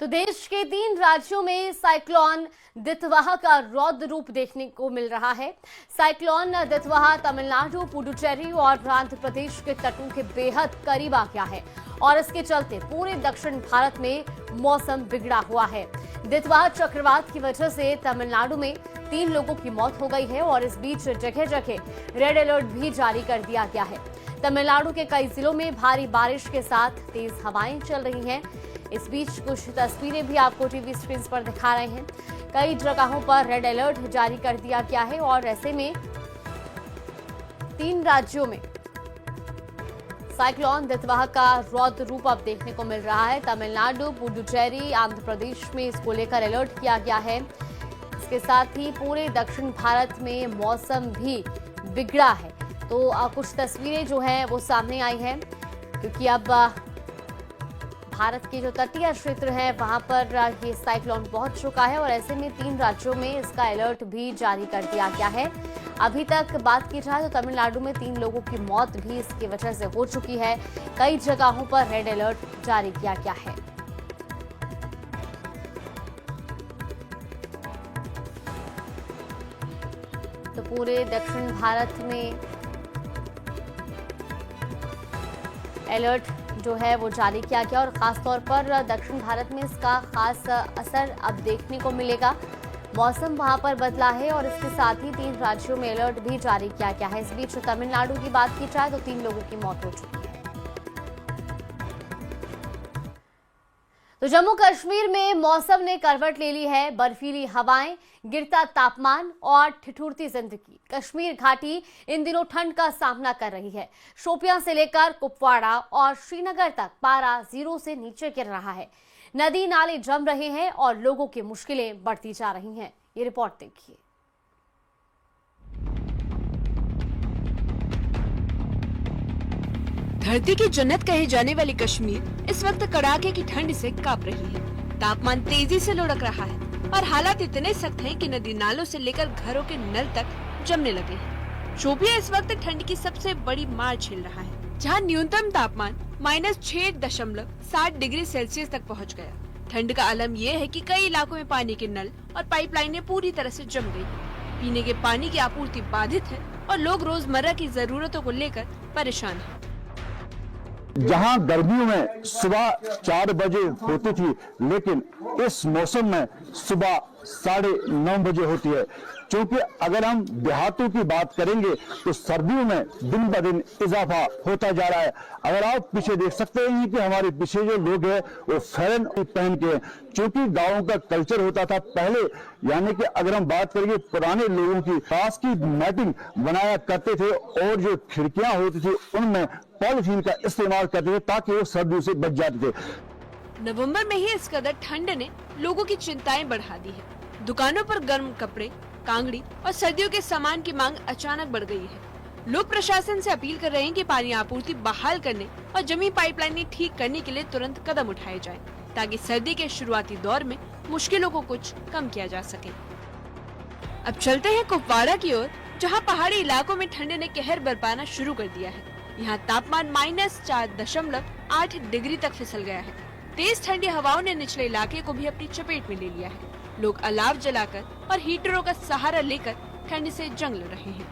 तो देश के 3 राज्यों में साइक्लोन दितवाह का रौद्र रूप देखने को मिल रहा है। साइक्लोन दितवाह तमिलनाडु, पुडुचेरी और आंध्र प्रदेश के तटों के बेहद करीब आ गया है और इसके चलते पूरे दक्षिण भारत में मौसम बिगड़ा हुआ है। दितवाह चक्रवात की वजह से तमिलनाडु में 3 लोगों की मौत हो गई है और इस बीच जगह जगह रेड अलर्ट भी जारी कर दिया गया है। तमिलनाडु के कई जिलों में भारी बारिश के साथ तेज हवाएं चल रही हैं। इस बीच कुछ तस्वीरें भी आपको टीवी स्क्रीन पर दिखा रहे हैं। कई जगहों पर रेड अलर्ट जारी कर दिया गया है और ऐसे में 3 राज्यों में साइक्लोन दितवाह का रौद्र रूप अब देखने को मिल रहा है। तमिलनाडु, पुडुचेरी, आंध्र प्रदेश में इसको लेकर अलर्ट किया गया है। इसके साथ ही पूरे दक्षिण भारत में मौसम भी बिगड़ा है। तो कुछ तस्वीरें जो हैं वो सामने आई हैं क्योंकि अब भारत के जो तटीय क्षेत्र है वहां पर ये साइक्लोन पहुंच चुका है और ऐसे में 3 राज्यों में इसका अलर्ट भी जारी कर दिया गया है। अभी तक बात की जाए तो तमिलनाडु में 3 लोगों की मौत भी इसकी वजह से हो चुकी है। कई जगहों पर रेड अलर्ट जारी किया गया है। तो पूरे दक्षिण भारत में अलर्ट जो है वो जारी किया गया और खासतौर पर दक्षिण भारत में इसका खास असर अब देखने को मिलेगा। मौसम वहां पर बदला है और इसके साथ ही 3 राज्यों में अलर्ट भी जारी किया गया है। इस बीच तमिलनाडु की बात की जाए तो 3 लोगों की मौत हो चुकी है। तो जम्मू कश्मीर में मौसम ने करवट ले ली है। बर्फीली हवाएं, गिरता तापमान और ठिठुरती जिंदगी। कश्मीर घाटी इन दिनों ठंड का सामना कर रही है। शोपियां से लेकर कुपवाड़ा और श्रीनगर तक पारा 0 से नीचे गिर रहा है। नदी नाले जम रहे हैं और लोगों की मुश्किलें बढ़ती जा रही हैं। ये रिपोर्ट देखिए। धरती की जन्नत कहे जाने वाली कश्मीर इस वक्त कड़ाके की ठंड से कांप रही है। तापमान तेजी से लुढ़क रहा है और हालात इतने सख्त हैं कि नदी नालों से लेकर घरों के नल तक जमने लगे हैं। शोपियां इस वक्त ठंड की सबसे बड़ी मार झेल रहा है, जहां न्यूनतम तापमान -6.7 डिग्री सेल्सियस तक पहुंच गया। ठंड का आलम यह है कि कई इलाकों में पानी के नल और पाइपलाइनें पूरी तरह से जम गई। पीने के पानी की आपूर्ति बाधित है और लोग रोजमर्रा की जरूरतों को लेकर परेशान हैं। जहां गर्मियों में सुबह 4 बजे होती थी, लेकिन इस मौसम में सुबह 9:30 बजे होती है। क्योंकि अगर हम देहातों की बात करेंगे तो सर्दियों में दिन ब दिन इजाफा होता जा रहा है। अगर आप पीछे देख सकते हैं कि हमारे पीछे जो लोग हैं वो फैरन पहन के हैं, क्योंकि गाँव का कल्चर होता था पहले। यानी कि अगर हम बात करेंगे पुराने लोगों की, खास की मैटिंग बनाया करते थे और जो खिड़कियां होती थी उनमें पॉलिथीन का इस्तेमाल करते थे ताकि वो सर्दियों से बच जाते थे। नवंबर में ही इस कदर ठंड ने लोगों की चिंताएं बढ़ा दी है। दुकानों पर गर्म कपड़े, कांगड़ी और सर्दियों के सामान की मांग अचानक बढ़ गई है। लोग प्रशासन से अपील कर रहे हैं कि पानी आपूर्ति बहाल करने और जमी पाइपलाइनें ठीक करने के लिए तुरंत कदम उठाए जाएं, ताकि सर्दी के शुरुआती दौर में मुश्किलों को कुछ कम किया जा सके। अब चलते हैं कुपवाड़ा की ओर, जहां पहाड़ी इलाकों में ठंड ने कहर बरपाना शुरू कर दिया है। यहाँ तापमान -4.8 डिग्री तक फिसल गया है। तेज ठंडी हवाओं ने निचले इलाके को भी अपनी चपेट में ले लिया है। लोग अलाव जलाकर और हीटरों का सहारा लेकर ठंड से जंग लड़ रहे हैं।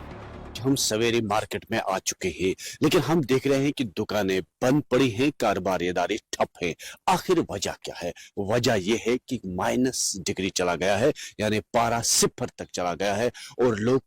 हम सवेरे मार्केट में आ चुके हैं, लेकिन हम देख रहे हैं कि दुकानें बंद पड़ी हैं, कारोबारी ठप है। आखिर वजह क्या है? वजह यह है कि -डिग्री चला गया है, यानी पारा 0 तक चला गया है और लोग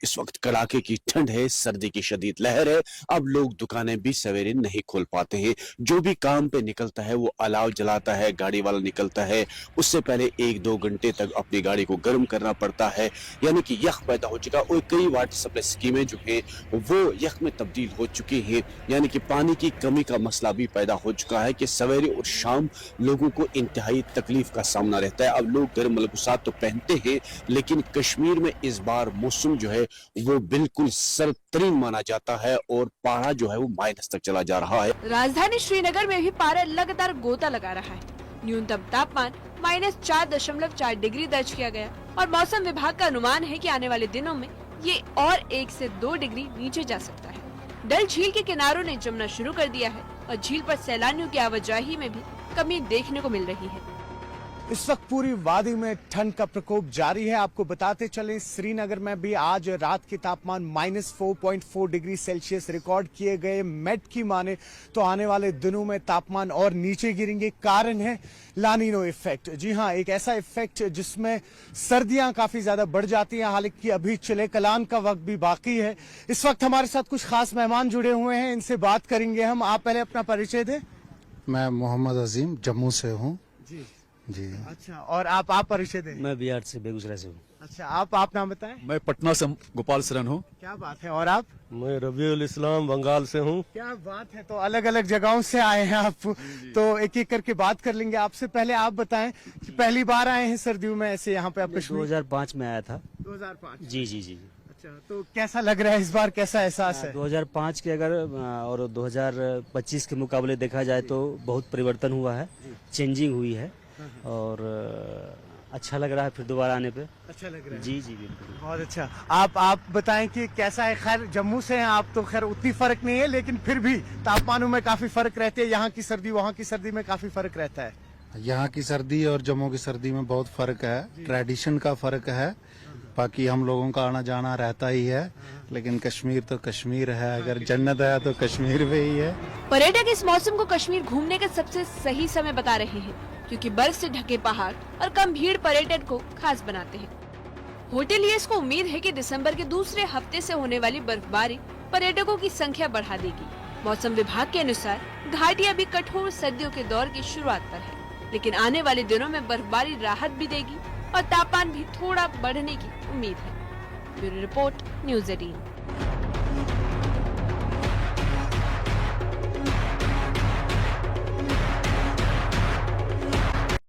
इस वक्त कड़ाके की ठंड है, सर्दी की शदीद लहर है। अब लोग दुकानें भी सवेरे नहीं खोल पाते हैं। जो भी काम पे निकलता है वो अलाव जलाता है, गाड़ी वाला निकलता है, उससे पहले 1-2 घंटे तक अपनी गाड़ी को गर्म करना पड़ता है। यानी कि यख पैदा हो चुका और कई वाटर सप्लाई स्कीमें जो है वो यख में तब्दील हो चुकी है। यानी कि पानी की कमी का मसला भी पैदा हो चुका है कि सवेरे और शाम लोगों को इंतहाई तकलीफ का सामना रहता है। अब लोग गर्म मलबूसात तो पहनते हैं, लेकिन कश्मीर में इस बार मौसम जो है वो बिल्कुल सर्दतरीन माना जाता है और पारा जो है वो माइनस तक चला जा रहा है। राजधानी श्रीनगर में भी पारा लगातार गोता लगा रहा है। न्यूनतम तापमान -4.4 डिग्री दर्ज किया गया और मौसम विभाग का अनुमान है कि आने वाले दिनों में ये और 1 से 2 डिग्री नीचे जा सकता है। डल झील के किनारों ने जमना शुरू कर दिया है और झील पर सैलानियों की आवाजाही में भी कमी देखने को मिल रही है। इस वक्त पूरी वादी में ठंड का प्रकोप जारी है। आपको बताते चलें, श्रीनगर में भी आज रात के तापमान -4.4 डिग्री सेल्सियस रिकॉर्ड किए गए। मेट की माने तो आने वाले दिनों में तापमान और नीचे गिरेंगे। कारण है लानिनो इफेक्ट। जी हाँ, एक ऐसा इफेक्ट जिसमें सर्दियां काफी ज्यादा बढ़ जाती हैं। हालांकि अभी चिले कलान का वक्त भी बाकी है। इस वक्त हमारे साथ कुछ खास मेहमान जुड़े हुए हैं, इनसे बात करेंगे हम। आप पहले अपना परिचय दें। मैं मोहम्मद अजीम जम्मू से हूँ। जी जी। अच्छा, और आप परिचय दें। मैं बिहार से, बेगूसराय से हूँ। अच्छा, आप नाम बताएं। मैं पटना से गोपाल शरण हूँ। क्या बात है। और आप? मैं रबीउल इस्लाम बंगाल से हूँ। क्या बात है। तो अलग अलग जगहों से आए हैं आप। तो एक एक करके बात कर लेंगे। आपसे पहले आप बताएं कि पहली बार आए हैं सर्दियों में ऐसे यहाँ पे आप कश्मीर? 2005 में आया था। 2005। जी जी जी। अच्छा, तो कैसा लग रहा है इस बार, कैसा एहसास है? 2005 के अगर और 2025 के मुकाबले देखा जाए तो बहुत परिवर्तन हुआ है, चेंजिंग हुई है और अच्छा लग रहा है फिर दोबारा आने पे। अच्छा लग रहा है। जी जी बिल्कुल। बहुत अच्छा। आप बताएं कि कैसा है। खैर जम्मू से हैं आप, तो खैर उतनी फर्क नहीं है, लेकिन फिर भी तापमानों में काफी फर्क रहती है। यहाँ की सर्दी वहाँ की सर्दी में काफी फर्क रहता है। यहाँ की सर्दी और जम्मू की सर्दी में बहुत फर्क है। ट्रेडिशन का फर्क है। बाकी हम लोगों का आना जाना रहता ही है, लेकिन कश्मीर तो कश्मीर है। अगर जन्नत है तो कश्मीर में ही है। पर्यटक इस मौसम को कश्मीर घूमने का सबसे सही समय बता रहे हैं, क्योंकि बर्फ से ढके पहाड़ और कम भीड़ पर्यटन को खास बनाते हैं। होटेलियर्स को उम्मीद है कि दिसंबर के दूसरे हफ्ते से होने वाली बर्फबारी पर्यटकों की संख्या बढ़ा देगी। मौसम विभाग के अनुसार घाटी अभी कठोर सर्दियों के दौर की शुरुआत पर है, लेकिन आने वाले दिनों में बर्फबारी राहत भी देगी और तापमान भी थोड़ा बढ़ने की उम्मीद है। Bureau report, news 18।